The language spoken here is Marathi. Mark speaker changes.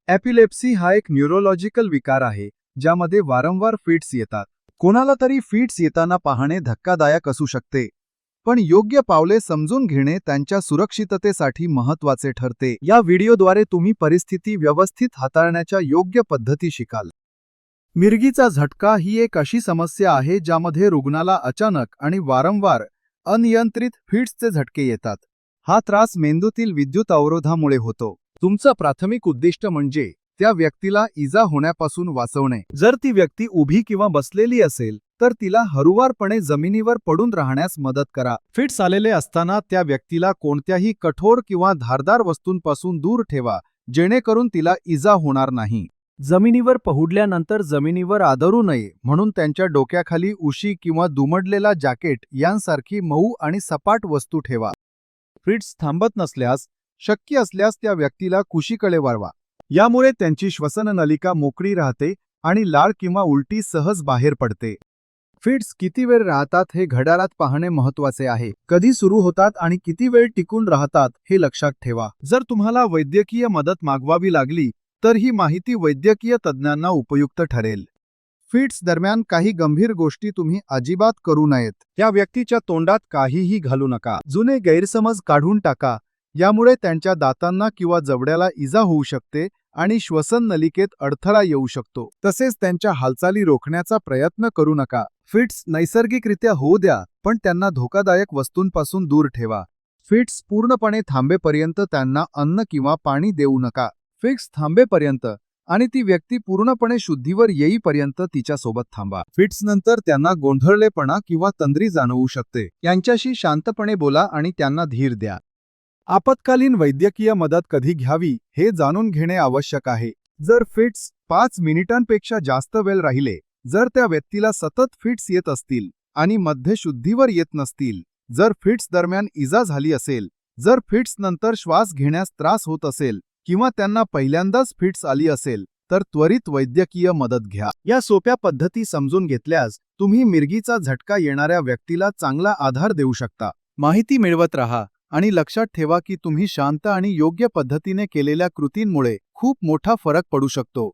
Speaker 1: एपिलेप्सी हा एक न्यूरोलॉजिकल विकार आहे ज्यामध्ये वारंवार फिट्स येतात. कोणाला तरी फिट्स येताना पाहणे धक्कादायक असू शकते, पण योग्य पावले समजून घेणे त्यांच्या सुरक्षिततेसाठी महत्त्वाचे ठरते. या व्हिडिओद्वारे तुम्ही परिस्थिती व्यवस्थित हाताळण्याच्या योग्य पद्धती शिकाल. मिरगीचा झटका ही एक अशी समस्या आहे ज्यामध्ये रुग्णाला अचानक आणि वारंवार अनियंत्रित फिट्सचे झटके येतात. हा त्रास मेंदूतील विद्युत अवरोधामुळे होतो. तुमचं प्राथमिक उद्दिष्ट म्हणजे त्या व्यक्तीला इजा होण्यापासून वाचवणे. जर ती व्यक्ती उभी किंवा बसलेली असेल तर तिला हळुवारपणे जमिनीवर पडून राहण्यास मदत करा. फिट्स आलेले असताना त्या व्यक्तीला कोणत्याही कठोर किंवा धारदार वस्तूंपासून दूर ठेवा जेणेकरून तिला इजा होणार नाही. जमिनीवर पहुडल्यानंतर जमिनीवर आदरू नये म्हणून त्यांच्या डोक्याखाली उशी किंवा दुमडलेला जॅकेट यांसारखी मऊ आणि सपाट वस्तू ठेवा. फिट्स थांबत नसल्यास शक्य असल्यास त्या व्यक्तीला कुशीकडे वळवा. यामुळे त्यांची श्वसन नलिका मोकळी राहते आणि लाळ किंवा उलटी सहज बाहेर पडते. फिट्स किती वेळ राहतात हे घड्याळात पाहणे महत्त्वाचे आहे. कधी सुरू होतात आणि किती वेळ टिकून राहतात हे लक्षात ठेवा. जर तुम्हाला वैद्यकीय मदत मागवावी लागली तर ही माहिती वैद्यकीय तज्ज्ञांना उपयुक्त ठरेल. फिट्स दरम्यान काही गंभीर गोष्टी तुम्ही अजिबात करू नयेत. त्या व्यक्तीच्या तोंडात काहीही घालू नका. जुने गैरसमज काढून टाका. यामुळे त्यांच्या दातांना किंवा जबड्याला इजा होऊ शकते आणि श्वसन नलिकेत अडथळा येऊ शकतो. तसेच त्यांच्या हालचाली रोखण्याचा प्रयत्न करू नका. फिट्स नैसर्गिकरित्या होऊ द्या, पण त्यांना धोकादायक वस्तूंपासून दूर ठेवा. फिट्स पूर्णपणे थांबेपर्यंत त्यांना अन्न किंवा पाणी देऊ नका. फिट्स थांबेपर्यंत आणि ती व्यक्ती पूर्णपणे शुद्धीवर येईपर्यंत तिच्यासोबत थांबा. फिट्स नंतर त्यांना गोंधळलेपणा किंवा तंद्री जाणवू शकते. यांच्याशी शांतपणे बोला आणि त्यांना धीर द्या. आपत्कालीन वैद्यकीय मदत कधी घ्यावी हे जाणून घेणे आवश्यक आहे. जर फिट्स 5 मिनिटांपेक्षा जास्त वेळ राहिले, जर त्या व्यक्तीला सतत फिट्स येत असतील आणि मध्ये शुद्धीवर येत नसतील, जर फिट्स दरम्यान इजा झाली असेल, जर फिट्स नंतर श्वास घेण्यास त्रास होत असेल किंवा त्यांना पहिल्यांदाच फिट्स आली असेल तर त्वरित वैद्यकीय मदत घ्या. या सोप्या पद्धती समजून घेतल्यास तुम्ही मिरगीचा झटका येणाऱ्या व्यक्तीला चांगला आधार देऊ शकता. माहिती मिळवत राहा आणि लक्षात ठेवा की तुम्ही शांत आणि योग्य पद्धतीने केलेल्या कृतींमुळे खूप मोठा फरक पडू शकतो.